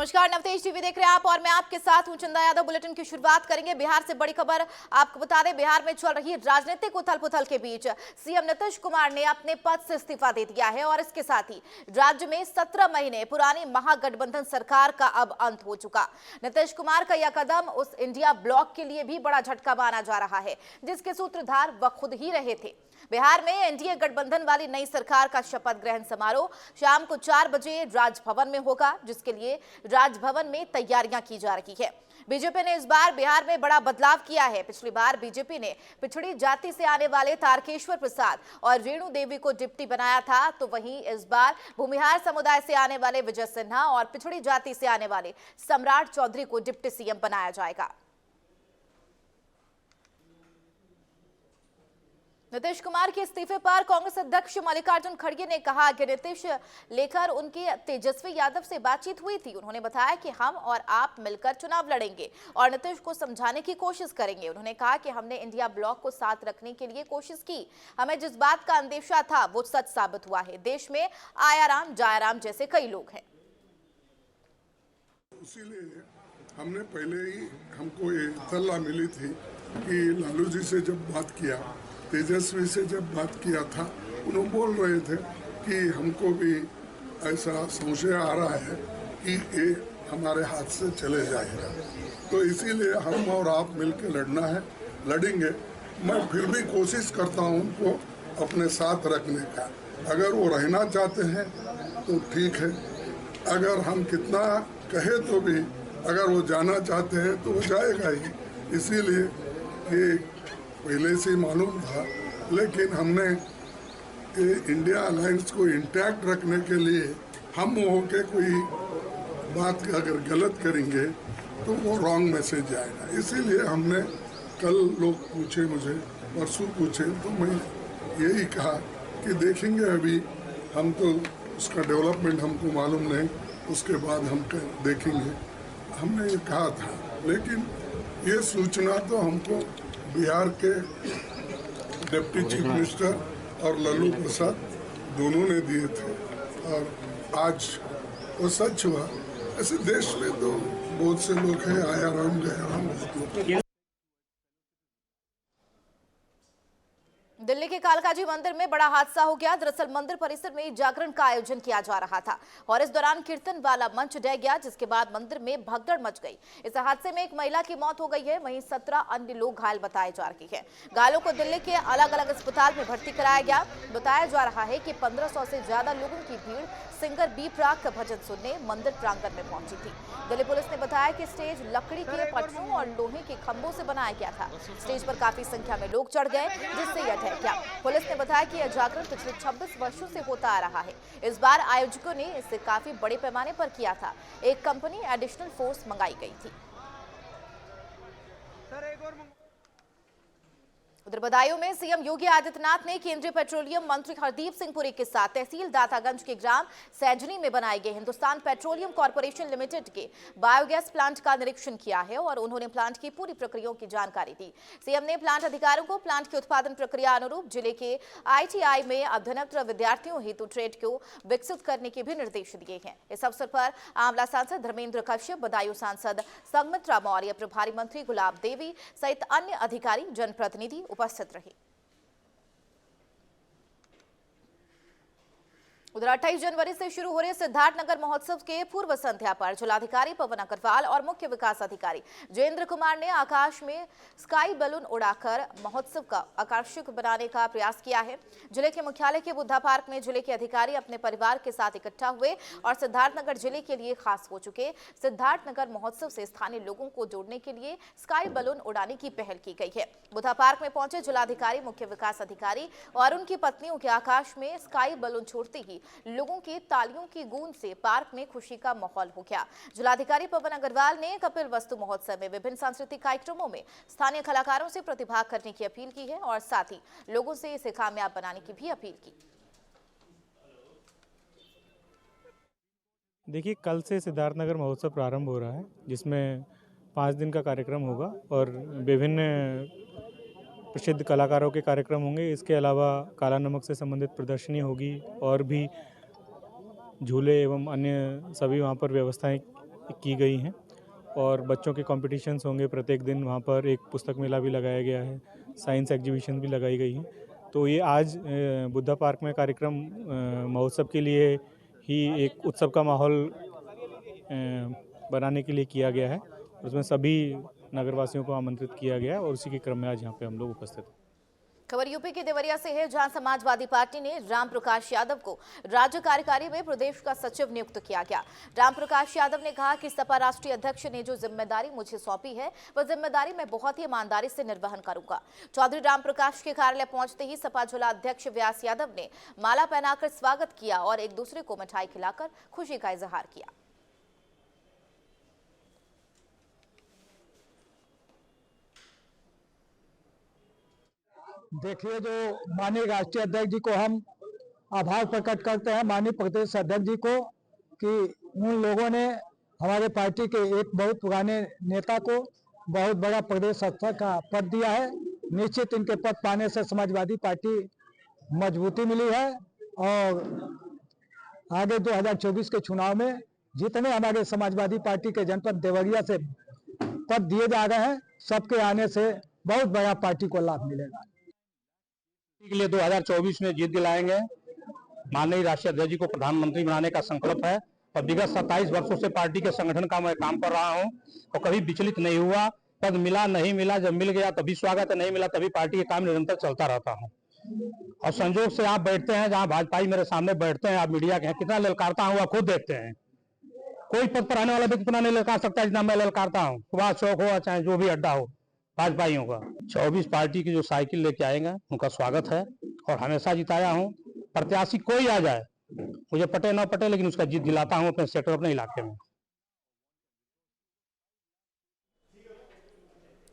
नमस्कार, नवतेज टीवी देख रहे हैं आप और मैं आपके साथ हूं चंदा यादव। बुलेटिन की शुरुआत करेंगे बिहार से। बड़ी खबर आपको बता दें, बिहार में चल रही राजनीतिक उथल-पुथल के बीच सीएम नीतीश कुमार ने अपने पद से इस्तीफा दे दिया है और इसके साथ ही राज्य में 17 महीने पुरानी महागठबंधन सरकार का अब अंत हो चुका। नीतीश कुमार का यह कदम उस इंडिया ब्लॉक के लिए भी बड़ा झटका माना जा रहा है जिसके सूत्रधार वह खुद ही रहे थे। बिहार में एनडीए गठबंधन वाली नई सरकार का शपथ ग्रहण समारोह शाम को 4 बजे राजभवन में होगा, जिसके लिए राजभवन में तैयारियां की जा रही है। बीजेपी ने इस बार बिहार में बड़ा बदलाव किया है। पिछली बार बीजेपी ने पिछड़ी जाति से आने वाले तारकेश्वर प्रसाद और रेणु देवी को डिप्टी बनाया था, तो वहीं इस बार भूमिहार समुदाय से आने वाले विजय सिन्हा और पिछड़ी जाति से आने वाले सम्राट चौधरी को डिप्टी सीएम बनाया जाएगा। नीतीश कुमार के इस्तीफे पर कांग्रेस अध्यक्ष मल्लिकार्जुन खड़गे ने कहा कि नीतीश लेकर उनके तेजस्वी यादव से बातचीत हुई थी। उन्होंने बताया कि हम और आप मिलकर चुनाव लड़ेंगे और नीतीश को समझाने की कोशिश करेंगे। उन्होंने कहा कि हमने इंडिया ब्लॉक को साथ रखने के लिए कोशिश की। हमें जिस बात का अंदेशा था वो सच साबित हुआ है। देश में आयाराम जायाराम जैसे कई लोग हैं। इसीलिए हमने पहले ही हमको ये इत्तला मिली थी कि लालू जी से जब बात किया, तेजस्वी से जब बात किया था, उन्होंने बोल रहे थे कि हमको भी ऐसा संशय आ रहा है कि ये हमारे हाथ से चले जाएगा, तो इसीलिए हम और आप मिलकर लड़ना है, लड़ेंगे। मैं फिर भी कोशिश करता हूँ उनको अपने साथ रखने का। अगर वो रहना चाहते हैं तो ठीक है, अगर हम कितना कहे तो भी अगर वो जाना चाहते हैं तो वो जाएगा ही। इसीलिए ये पहले से मालूम था, लेकिन हमने ये इंडिया अलायंस को इंटैक्ट रखने के लिए हम हो के कोई बात अगर गलत करेंगे तो वो रॉन्ग मैसेज आएगा। इसीलिए हमने कल लोग पूछे मुझे, परसों पूछे, तो मैं यही कहा कि देखेंगे, अभी हम तो उसका डेवलपमेंट हमको मालूम नहीं, उसके बाद हम देखेंगे। हमने ये कहा था, लेकिन ये सूचना तो हमको बिहार के डिप्टी चीफ मिनिस्टर और लालू प्रसाद दोनों ने दिए थे और आज वो सच हुआ। ऐसे देश में तो बहुत से लोग हैं, आयाराम गयाराम बहुत लोग। दिल्ली के कालकाजी मंदिर में बड़ा हादसा हो गया। दरअसल मंदिर परिसर में जागरण का आयोजन किया जा रहा था और इस दौरान कीर्तन वाला मंच ढह गया, जिसके बाद मंदिर में भगदड़ मच गई। इस हादसे में एक महिला की मौत हो गई है, वहीं 17 अन्य लोग घायल बताए जा रहे हैं। घायलों को दिल्ली के अलग अलग अस्पताल में भर्ती कराया गया। बताया जा रहा है कि 1500 से ज्यादा लोगों की भीड़ सिंगर बी प्राक का भजन सुनने मंदिर प्रांगण में पहुंची थी। दिल्ली पुलिस ने बताया कि स्टेज लकड़ी के पटरों और लोहे के खंभों से बनाया गया था। स्टेज पर काफी संख्या में लोग चढ़ गए, जिससे यह ढह गया। पुलिस ने बताया कि यह जागरण पिछले 26 वर्षों से होता आ रहा है। इस बार आयोजकों ने इसे काफी बड़े पैमाने पर किया था। एक कंपनी एडिशनल फोर्स मंगाई गई थी। उधर बदायूं में सीएम योगी आदित्यनाथ ने केंद्रीय पेट्रोलियम मंत्री हरदीप सिंह पुरी के साथ तहसील दातागंज के ग्राम सैजनी में बनाए गए हिंदुस्तान पेट्रोलियम कॉर्पोरेशन लिमिटेड के बायोगैस प्लांट का निरीक्षण किया है और उन्होंने प्लांट की पूरी प्रक्रियाओं की जानकारी दी। सीएम ने प्लांट अधिकारियों को प्लांट की उत्पादन प्रक्रिया अनुरूप जिले के आईटीआई में अभ्यनत विद्यार्थियों हेतु ट्रेड को विकसित करने के भी निर्देश दिए हैं। इस अवसर पर आंवला सांसद धर्मेंद्र कश्यप, बदायूं सांसद संघमित्रा मौर्य, प्रभारी मंत्री गुलाब देवी सहित अन्य अधिकारी जनप्रतिनिधि उपस्थित रहे। उधर 28 जनवरी से शुरू हो रहे सिद्धार्थनगर महोत्सव के पूर्व संध्या पर जिलाधिकारी पवन अग्रवाल और मुख्य विकास अधिकारी जयेंद्र कुमार ने आकाश में स्काई बैलून उड़ाकर महोत्सव का आकर्षक बनाने का प्रयास किया है। जिले के मुख्यालय के बुद्धा पार्क में जिले के अधिकारी अपने परिवार के साथ इकट्ठा हुए और सिद्धार्थनगर जिले के लिए खास हो चुके सिद्धार्थनगर महोत्सव से स्थानीय लोगों को जोड़ने के लिए स्काई बैलून उड़ाने की पहल की गई है। बुद्धा पार्क में पहुंचे जिलाधिकारी, मुख्य विकास अधिकारी और उनकी पत्नियों के आकाश में स्काई बैलून छोड़ते ही लोगों की तालियों की गूंज से पार्क में खुशी का माहौल हो गया। जिलाधिकारी पवन अग्रवाल ने कपिल वस्तु महोत्सव में विभिन्न सांस्कृतिक कार्यक्रमों में स्थानीय कलाकारों से प्रतिभाग करने की अपील की है और साथ ही लोगों से इसे कामयाब बनाने की भी अपील की। देखिए, कल से सिद्धार्थनगर महोत्सव प्रारंभ हो रहा है, जिसमें 5 दिन का कार्यक्रम होगा और विभिन्न प्रसिद्ध कलाकारों के कार्यक्रम होंगे। इसके अलावा काला नमक से संबंधित प्रदर्शनी होगी और भी झूले एवं अन्य सभी वहाँ पर व्यवस्थाएं की गई हैं और बच्चों के कॉम्पिटिशन्स होंगे प्रत्येक दिन। वहाँ पर एक पुस्तक मेला भी लगाया गया है, साइंस एग्जीबिशन भी लगाई गई है। तो ये आज बुद्धा पार्क में कार्यक्रम महोत्सव के लिए ही एक उत्सव का माहौल बनाने के लिए किया गया है। उसमें सभी नगरवासियों को आमंत्रित किया गया है और उसी के क्रम में आज यहाँ पे हम लोग उपस्थित हैं। खबर यूपी के देवरिया से है, जहां समाजवादी पार्टी ने राम प्रकाश यादव को राज्य कार्यकारी में प्रदेश का सचिव नियुक्त किया गया। राम प्रकाश यादव ने कहा कि सपा राष्ट्रीय अध्यक्ष ने जो जिम्मेदारी मुझे सौंपी है वह जिम्मेदारी मैं बहुत ही ईमानदारी से निर्वहन करूंगा। चौधरी राम प्रकाश के कार्यालय पहुंचते ही सपा जिला अध्यक्ष व्यास यादव ने माला पहनाकर स्वागत किया और एक दूसरे को मिठाई खिलाकर खुशी का इजहार किया। देखिए, जो माननीय राष्ट्रीय अध्यक्ष जी को हम आभार प्रकट करते हैं, माननीय प्रदेश अध्यक्ष जी को, कि उन लोगों ने हमारे पार्टी के एक बहुत पुराने नेता को बहुत बड़ा प्रदेश स्तर का पद दिया है। निश्चित इनके पद पाने से समाजवादी पार्टी मजबूती मिली है और आगे 2024 के चुनाव में जितने हमारे समाजवादी पार्टी के जनपद देवरिया से पद दिए जा रहे हैं, सबके आने से बहुत बड़ा पार्टी को लाभ मिलेगा। के लिए 2024 में जीत दिलाएंगे। माननीय राष्ट्रीय अध्यक्ष जी को प्रधानमंत्री बनाने का संकल्प है और विगत 27 वर्षों से पार्टी के संगठन का मैं काम कर रहा हूं और कभी विचलित नहीं हुआ। पद मिला नहीं मिला, जब मिल गया तभी स्वागत है, नहीं मिला तभी पार्टी के काम निरंतर चलता रहता हूं। और संजोग से आप बैठते हैं जहां भाजपाई मेरे सामने बैठते हैं, आप मीडिया के हैं, कितना ललकारता हूँ आप खुद देखते हैं। कोई पद पर आने वाला व्यक्ति इतना नहीं ललकार सकता जितना मैं ललकारता हूँ। सुभाष चौक हो चाहे जो भी अड्डा हो भाजपाइयों का। 24 पार्टी की जो साइकिल लेके आएंगे उनका स्वागत है और हमेशा जिताया हूं। प्रत्याशी कोई आ जाए, मुझे पटे ना पटे, लेकिन उसका जीत दिलाता हूं अपने सेक्टर, अपने इलाके में।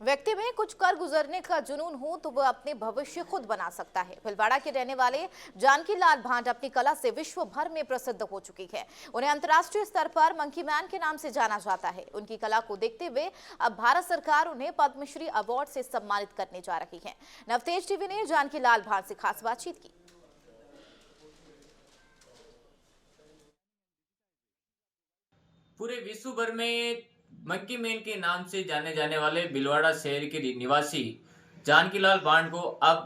व्यक्ति में कुछ कर गुजरने का जुनून हो तो वह अपने भविष्य खुद बना सकता है। भीलवाड़ा के रहने वाले जानकी लाल भांड अपनी कला से विश्व भर में प्रसिद्ध हो चुकी है। उन्हें अंतर्राष्ट्रीय स्तर पर मंकी मैन के नाम से जाना जाता है। उनकी कला को देखते हुए अब भारत सरकार उन्हें पद्मश्री अवार्ड से सम्मानित करने जा रही है। नवतेज टीवी ने जानकी लाल भांड से खास बातचीत की। पूरे विश्व भर में मंकी मैन के नाम से जाने जाने वाले भीलवाड़ा शहर के निवासी जानकी लाल भांड को अब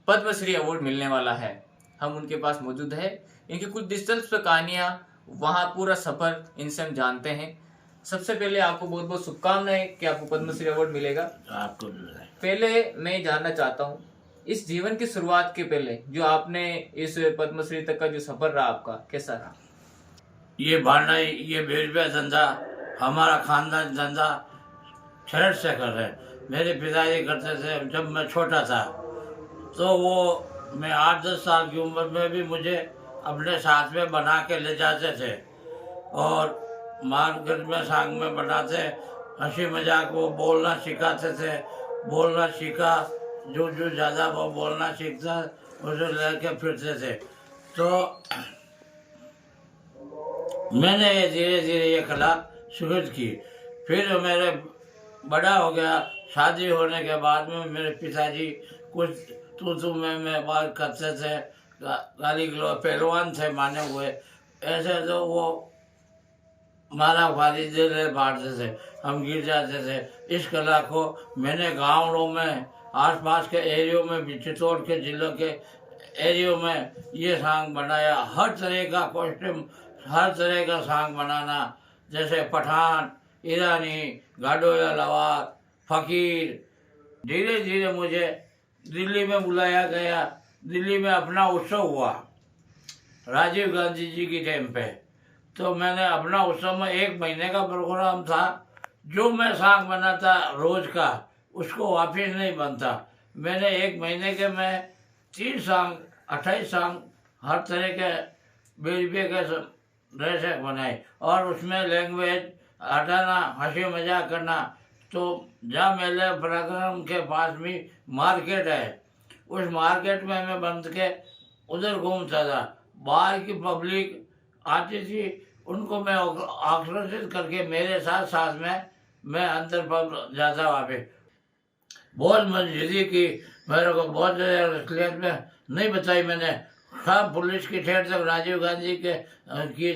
पद्मश्री अवार्ड मिलने वाला है। हम उनके पास मौजूद है, इनकी कुछ दिलचस्प कहानियां, वहां पूरा सफर इनसे हम जानते हैं। सबसे पहले आपको बहुत बहुत शुभकामनाएं कि आपको पद्मश्री अवार्ड मिलेगा। आपको पहले मैं जानना चाहता हूं, इस जीवन की शुरुआत के पहले जो आपने इस पद्मश्री तक का जो सफर रहा आपका, कैसा रहा? ये भांडा, ये बेचबा धंधा हमारा खानदान धंधा शहर से कर रहे। मेरे पिताजी करते थे जब मैं छोटा था, तो वो मैं 8-10 साल की उम्र में भी मुझे अपने साथ में बना के ले जाते थे और मार्केट में सांग में बनाते, हंसी मजाक वो बोलना सिखाते थे। बोलना सीखा, जो ज़्यादा वो बोलना सीखता उसे लेके फिरते थे। तो मैंने धीरे धीरे ये कला शुरू की। फिर मेरे बड़ा हो गया, शादी होने के बाद में मेरे पिताजी कुछ तू मैं बात करते थे, गाली गलौज, पहलवान थे माने हुए, ऐसे तो वो मारा फारी दिल बांटते थे, हम गिर जाते थे। इस कला को मैंने गाँवों में, आसपास के एरियो में, चित्तौड़ के जिलों के एरियो में ये सांग बनाया। हर तरह का कॉस्ट्यूम, हर तरह का सांग बनाना, जैसे पठान, ईरानी, गाडोया लवार, फकीर। धीरे धीरे मुझे दिल्ली में बुलाया गया। दिल्ली में अपना उत्सव हुआ राजीव गांधी जी की टाइम पे, तो मैंने अपना उत्सव में 1 महीने का प्रोग्राम था। जो मैं सांग बनाता रोज का, उसको वापिस नहीं बनता। मैंने 1 महीने के में 30 सांग, 28 सांग, हर तरह के बेजबे के ड्रेस बनाए और उसमें लैंग्वेज हटाना, हंसी मजाक करना। तो जहाँ मेरे प्रोग्राम के पास भी मार्केट है, उस मार्केट में मैं बंद के उधर घूमता था। बाहर की पब्लिक आती थी, उनको मैं आकर्षित करके मेरे साथ साथ में मैं अंदर पर जाता वहाँ पे। बहुत मजबूरी की, मेरे को बहुत क्लियर में नहीं बताई मैंने। सब पुलिस की ठेठ तक राजीव गांधी के की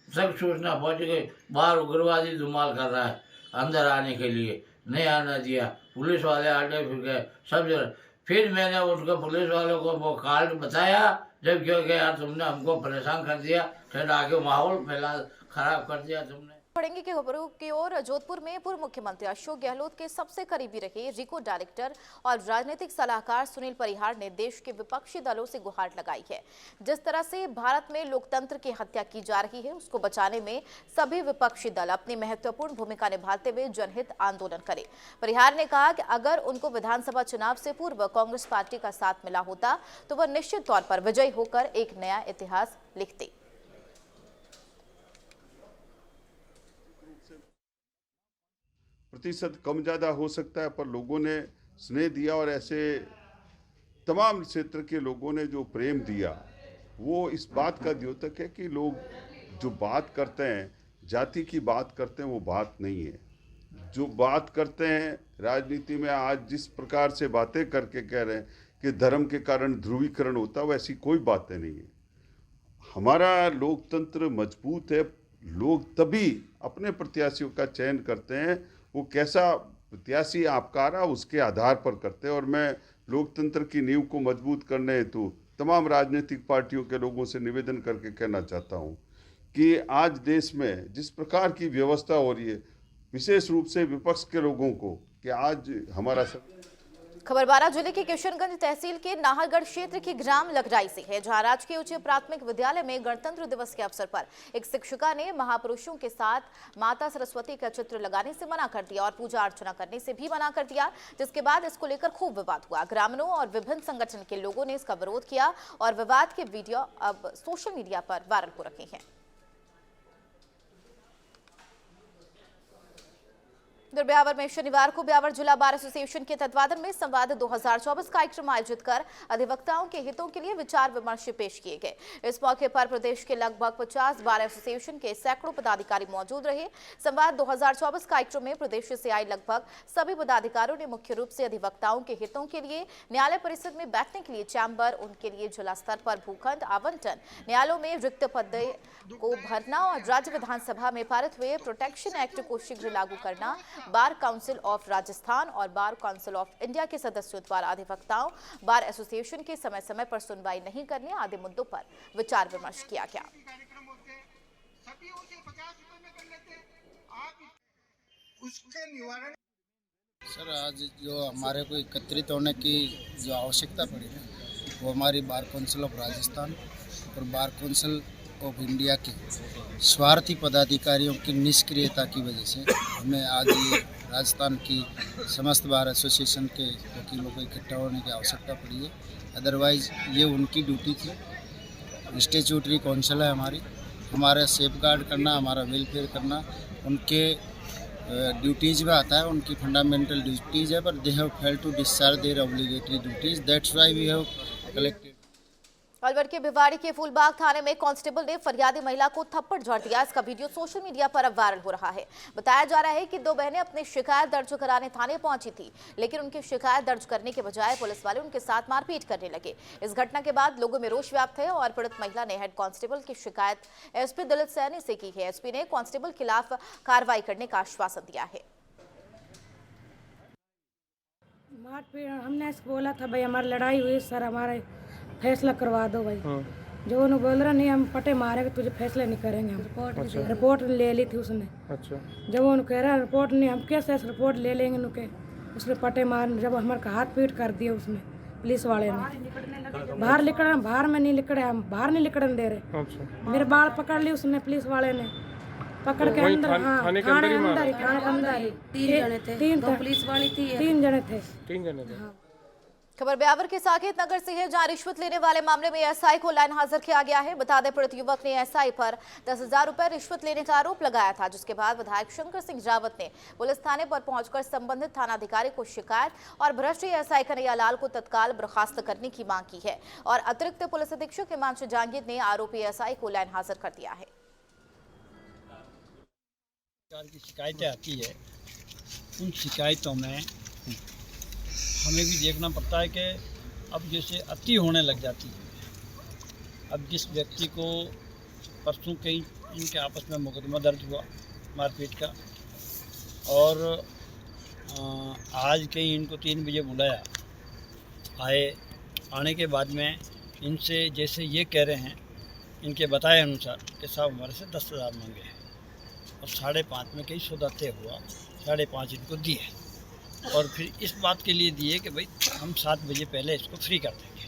सब सूचना पहुंच गई, बाहर उग्रवादी धुमाल कर रहा है, अंदर आने के लिए नहीं आना दिया। पुलिस वाले आटे फिर गए सब जगह। फिर मैंने उसको पुलिस वालों को वो कार्ड बताया, जब क्योंकि यार तुमने हमको परेशान कर दिया, फिर आगे माहौल फैला खराब कर दिया तुमने। बढ़ेंगे की खबरों की ओर। जोधपुर में पूर्व मुख्यमंत्री अशोक गहलोत के सबसे करीबी रहे रिको डायरेक्टर और राजनीतिक सलाहकार सुनील परिहार ने देश के विपक्षी दलों से गुहार लगाई है। जिस तरह से भारत में लोकतंत्र की हत्या की जा रही है, उसको बचाने में सभी विपक्षी दल अपनी महत्वपूर्ण भूमिका निभाते हुए जनहित आंदोलन करें। परिहार ने कहा कि अगर उनको विधानसभा चुनाव से पूर्व कांग्रेस पार्टी का साथ मिला होता तो वह निश्चित तौर पर विजयी होकर एक नया इतिहास लिखते। प्रतिशत कम ज़्यादा हो सकता है, पर लोगों ने स्नेह दिया और ऐसे तमाम क्षेत्र के लोगों ने जो प्रेम दिया वो इस बात का द्योतक है कि लोग जो बात करते हैं, जाति की बात करते हैं, वो बात नहीं है। जो बात करते हैं राजनीति में आज जिस प्रकार से बातें करके कह रहे हैं कि धर्म के कारण ध्रुवीकरण होता है, वैसी कोई बातें नहीं है। हमारा लोकतंत्र मजबूत है। लोग तभी अपने प्रत्याशियों का चयन करते हैं, वो कैसा प्रत्याशी आपका आ रहा उसके आधार पर करते हैं। और मैं लोकतंत्र की नींव को मजबूत करने हेतु तमाम राजनीतिक पार्टियों के लोगों से निवेदन करके कहना चाहता हूं कि आज देश में जिस प्रकार की व्यवस्था हो रही है, विशेष रूप से विपक्ष के लोगों को, कि आज हमारा खबर बारां जिले के किशनगंज तहसील के नाहरगढ़ क्षेत्र के ग्राम लगराई से है, जहां राजकीय उच्च प्राथमिक विद्यालय में गणतंत्र दिवस के अवसर पर एक शिक्षिका ने महापुरुषों के साथ माता सरस्वती का चित्र लगाने से मना कर दिया और पूजा अर्चना करने से भी मना कर दिया, जिसके बाद इसको लेकर खूब विवाद हुआ। ग्रामीणों और विभिन्न संगठन के लोगों ने इसका विरोध किया और विवाद के वीडियो अब सोशल मीडिया पर वायरल हो रहे हैं। ब्यावर में शनिवार को ब्यावर जिला बार एसोसिएशन के तत्वाधान में संवाद 2024 कार्यक्रम आयोजित कर अधिवक्ताओं के हितों के लिए विचार विमर्श पेश किए गए। इस मौके पर प्रदेश के लगभग 50 बार एसोसिएशन के सैकड़ों पदाधिकारी मौजूद रहे। संवाद 2024 कार्यक्रम में प्रदेश से आए लगभग सभी पदाधिकारियों ने मुख्य रूप से अधिवक्ताओं के हितों के लिए न्यायालय परिसर में बैठने के लिए चैम्बर, उनके लिए जिला स्तर पर भूखंड आवंटन, न्यायालयों में रिक्त पद को भरना और राज्य विधानसभा में पारित हुए प्रोटेक्शन एक्ट को शीघ्र लागू करना, बार काउंसिल ऑफ राजस्थान और बार काउंसिल ऑफ इंडिया के सदस्यों द्वारा अधिवक्ताओं बार एसोसिएशन की समय समय पर सुनवाई नहीं करने आदि मुद्दों पर विचार विमर्श किया गया। सर, आज जो हमारे को एकत्रित होने की जो आवश्यकता पड़ी है, वो हमारी बार काउंसिल ऑफ राजस्थान और बार काउंसिल ऑफ इंडिया के स्वार्थी पदाधिकारियों की निष्क्रियता की वजह से हमें आज ये राजस्थान की समस्त बार एसोसिएशन के वकीलों को इकट्ठा होने की आवश्यकता पड़ी है। अदरवाइज़ ये उनकी ड्यूटी थी। स्टैट्यूटरी काउंसिल है हमारा सेफ गार्ड करना, हमारा वेलफेयर करना उनके ड्यूटीज़ में आता है, उनकी फंडामेंटल ड्यूटीज़ है, पर they have failed to discharge their obligatory duties. That's why we have collected. Alwar के भिवाड़ी के फूलबाग थाने में कांस्टेबल ने फरियादी महिला को थप्पड़ जड़ दिया। इसका वीडियो सोशल मीडिया पर अब वायरल हो रहा है। बताया जा रहा है कि दो बहनें अपनी शिकायत दर्ज कराने थाने पहुंची थी, लेकिन उनकी शिकायत दर्ज करने के बजाय पुलिस वाले उनके साथ मारपीट करने लगे। इस घटना के बाद लोगों में रोष व्याप्त है और पीड़ित महिला ने हेड कांस्टेबल की शिकायत एसपी दिलीप सैनी से की है। एसपी ने कांस्टेबल के खिलाफ कार्रवाई करने का आश्वासन दिया है। मारपीट हमने इसको बोला था, भाई हमारी लड़ाई हुई सर, हमारा फैसला करवा दो भाई। जो उन्होंने बोल रहा नहीं हम पटे मारेंगे, तुझे फैसला नहीं करेंगे हम। रिपोर्ट ले ली थी उसने। अच्छा। जब उन्होंने कह रहा रिपोर्ट नहीं, हम कैसे रिपोर्ट ले लेंगे उनके, उसने पटे मार, जब हमारे हाथ पीट कर दिए उसने पुलिस वाले ने। बाहर में नहीं निकले, हम बाहर नहीं निकलने दे रहे। मेरे बाल पकड़ ली उसने, पुलिस वाले ने पकड़ के अंदर। हाँ, थाने के अंदर ही 3 जने थे, 2 पुलिस वाली थी, 3 जने थे। खबर ब्यावर के साकेत नगर से है, जहां रिश्वत लेने वाले मामले में एसआई को लाइन हाजिर किया गया है। बता दें पीड़ित युवक ने एसआई पर 10,000 रुपए रिश्वत लेने का आरोप लगाया था, जिसके बाद विधायक शंकर सिंह रावत ने पुलिस थाने पर पहुंचकर संबंधित थानाधिकारी को शिकायत और भ्रष्ट एसआई कन्हैया लाल को तत्काल बर्खास्त करने की मांग की है और अतिरिक्त पुलिस अधीक्षक हिमांशु जहांगीर ने आरोपी एसआई को लाइन हाजिर कर दिया है। की शिकायतें आती है, उन शिकायतों में हमें भी देखना पड़ता है कि अब जैसे अति होने लग जाती है। अब जिस व्यक्ति को परसों कहीं इनके आपस में मुकदमा दर्ज हुआ मारपीट का, और आज कहीं इनको 3 बजे बुलाया। आने के बाद में इनसे जैसे ये कह रहे हैं, इनके बताए अनुसार कि साहब हमारे से 10,000 मांगे हैं और 5.5 में कहीं सौदा तय हुआ, 5.5 इनको दिए, और फिर इस बात के लिए दिए कि भाई हम 7 बजे पहले इसको फ्री कर देंगे।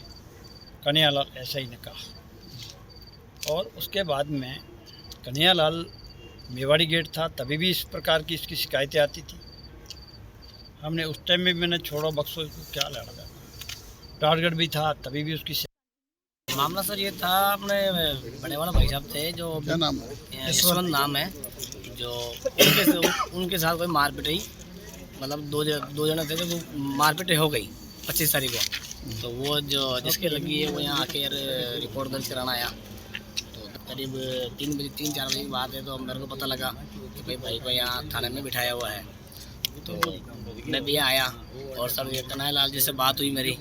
कन्हैयालाल ऐसा ही ने कहा। और उसके बाद में कन्हैयालाल मेवाड़ी गेट था, तभी भी इस प्रकार की इसकी शिकायतें आती थी। हमने उस टाइम में मैंने छोड़ो बक्सो इसको क्या लड़ा, टारगेट भी था, तभी भी उसकी मामला सर ये था, अपने बड़े वाला भाई साहब थे जो, क्या नाम है? यशवंत नाम है, जो उनके साथ कोई मारपीट हुई, मतलब दो जने थे जो मारपीट हो गई 25 तारीख को। तो वो जो जिसके लगी है वो यहाँ आके रिपोर्ट दर्ज कराना आया। तो करीब 3-4 बजे की बात है, तो मेरे को पता लगा कि भाई को यहाँ थाने में बिठाया हुआ है। तो मैं भी यहाँ आया और सर ये कन्हैयालाल जी से बात हुई मेरी,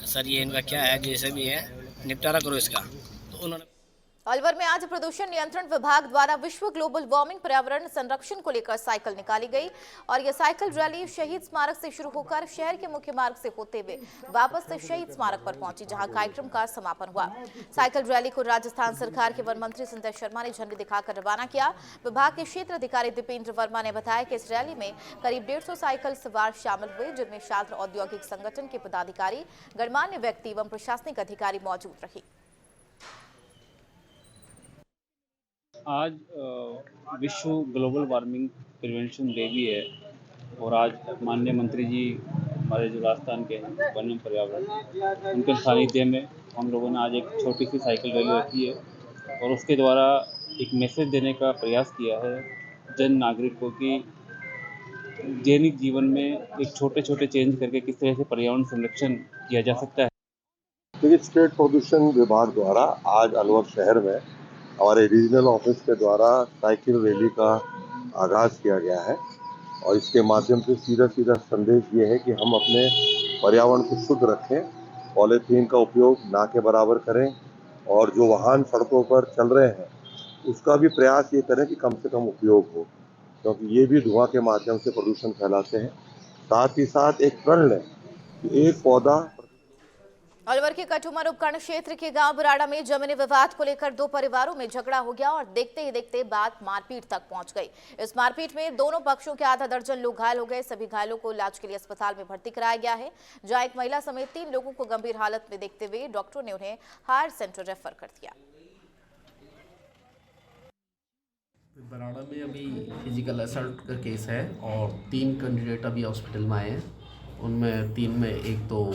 सर ये इनका क्या है, जैसे भी है निपटारा करो इसका। तो उन्होंने अलवर में आज प्रदूषण नियंत्रण विभाग द्वारा विश्व ग्लोबल वार्मिंग पर्यावरण संरक्षण को लेकर साइकिल निकाली गई और यह साइकिल रैली शहीद स्मारक से शुरू होकर शहर के मुख्य मार्ग से होते हुए वापस से शहीद स्मारक पर पहुंची, जहां कार्यक्रम का समापन हुआ। साइकिल रैली को राजस्थान सरकार के वन मंत्री संजय शर्मा ने झंडी दिखाकर रवाना किया। विभाग के क्षेत्र अधिकारी दीपेंद्र वर्मा ने बताया कि इस रैली में करीब 150 साइकिल सवार शामिल हुए, जिनमें छात्र औद्योगिक संगठन के पदाधिकारी, गणमान्य व्यक्ति एवं प्रशासनिक अधिकारी मौजूद रहे। आज विश्व ग्लोबल वार्मिंग प्रिवेंशन डे भी है और आज माननीय मंत्री जी हमारे जो राजस्थान के हैं वन एवं पर्यावरण, उनके सानिध्य में हम लोगों ने आज एक छोटी सी साइकिल रैली रखी है और उसके द्वारा एक मैसेज देने का प्रयास किया है जन नागरिक को कि दैनिक जीवन में एक छोटे छोटे चेंज करके किस तरह से पर्यावरण संरक्षण किया जा सकता है। देखिए, स्टेट प्रदूषण विभाग द्वारा आज अलवर शहर में हमारे रीजनल ऑफिस के द्वारा साइकिल रैली का आगाज़ किया गया है और इसके माध्यम से सीधा संदेश ये है कि हम अपने पर्यावरण को शुद्ध रखें, पॉलीथीन का उपयोग ना के बराबर करें और जो वाहन सड़कों पर चल रहे हैं उसका भी प्रयास ये करें कि कम से कम उपयोग हो, क्योंकि ये भी धुआं के माध्यम से प्रदूषण फैलाते हैं। साथ ही साथ एक प्रण लें कि एक पौधा। अलवर के कटुमर उपखंड क्षेत्र के गांव बुराड़ा में जमीनी विवाद को लेकर 2 परिवारों में झगड़ा हो गया और देखते ही देखते बात मारपीट तक पहुंच गई। इस मारपीट में दोनों पक्षों के आधा दर्जन लोग घायल हो गए। सभी घायलों को इलाज के लिए अस्पताल में भर्ती कराया गया है, जहां एक महिला समेत 3 लोगों को गंभीर हालत में देखते हुए डॉक्टरों ने उन्हें हायर सेंटर रेफर कर दिया। बराड़ा में अभी फिजिकल असल्ट का केस है और 3 कैंडिडेट अभी हॉस्पिटल में आए हैं। उनमें 3 में एक तो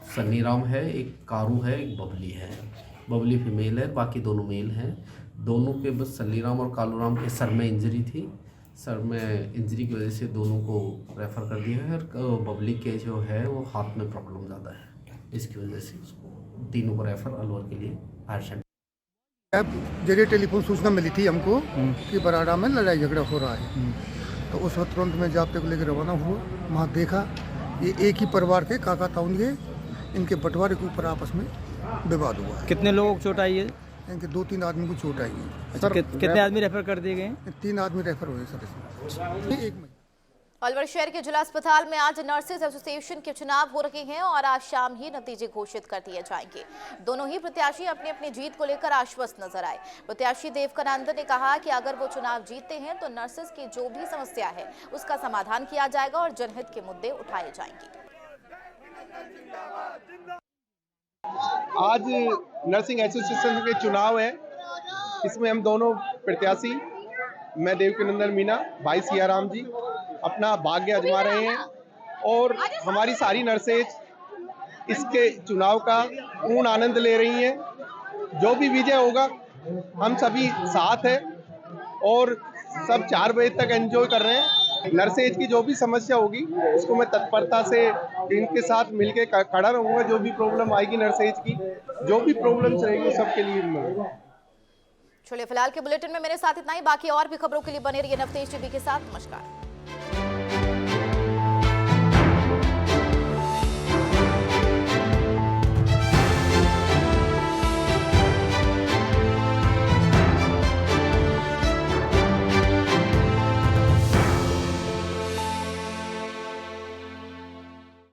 सन्नी राम है, एक कारू है, एक बबली है। बबली फीमेल है, बाकी दोनों मेल हैं। दोनों के बस सन्नी राम और कालू राम के सर में इंजरी थी। सर में इंजरी की वजह से दोनों को रेफ़र कर दिया है और बबली के जो है वो हाथ में प्रॉब्लम ज़्यादा है, इसकी वजह से उसको तीनों को रेफ़र अलवर के लिए हायर सेंटर। जरिए टेलीफोन सूचना मिली थी हमको कि बराड़ा में लड़ाई झगड़ा हो रहा है, तो उस वक्त तुरंत में जाब्ते को लेकर रवाना हुआ। वहाँ देखा ये एक ही परिवार के काका ताउन के, इनके बंटवारे के ऊपर आपस में विवाद हुआ है। कितने लोगों को चोट आई है? इनके 2-3 आदमी को चोट आई है। सर कितने आदमी रेफर कर दिए गए? 3 आदमी रेफर हुए सर इसमें। अलवर शहर के जिला अस्पताल में आज नर्सेज एसोसिएशन के चुनाव हो रहे हैं और आज शाम ही नतीजे घोषित कर दिए जाएंगे। दोनों ही प्रत्याशी अपनी अपनी जीत को लेकर आश्वस्त नजर आए। प्रत्याशी देवकानंद ने कहा कि अगर वो चुनाव जीतते हैं तो नर्सेज की जो भी समस्या है उसका समाधान किया जाएगा और जनहित के मुद्दे उठाए जाएंगे। आज नर्सिंग एसोसिएशन के चुनाव है, इसमें हम दोनों प्रत्याशी, मैं देवकानंद मीना, भाई सियाराम जी अपना भाग्य आजमा रहे हैं और हमारी सारी नर्सेज इसके चुनाव का पूर्ण आनंद ले रही हैं। जो भी विजय होगा हम सभी साथ हैं और सब 4 बजे तक एंजॉय कर रहे हैं। नर्सेज की जो भी समस्या होगी उसको मैं तत्परता से इनके साथ मिलके खड़ा रहूंगा। जो भी प्रॉब्लम आएगी नर्सेज की, जो भी प्रॉब्लम्स रहेगी सबके लिए मैं। चलिए फिलहाल के बुलेटिन में मेरे साथ इतना ही। बाकी और भी खबरों के लिए बने रहिए नवतेज टीवी के साथ। नमस्कार।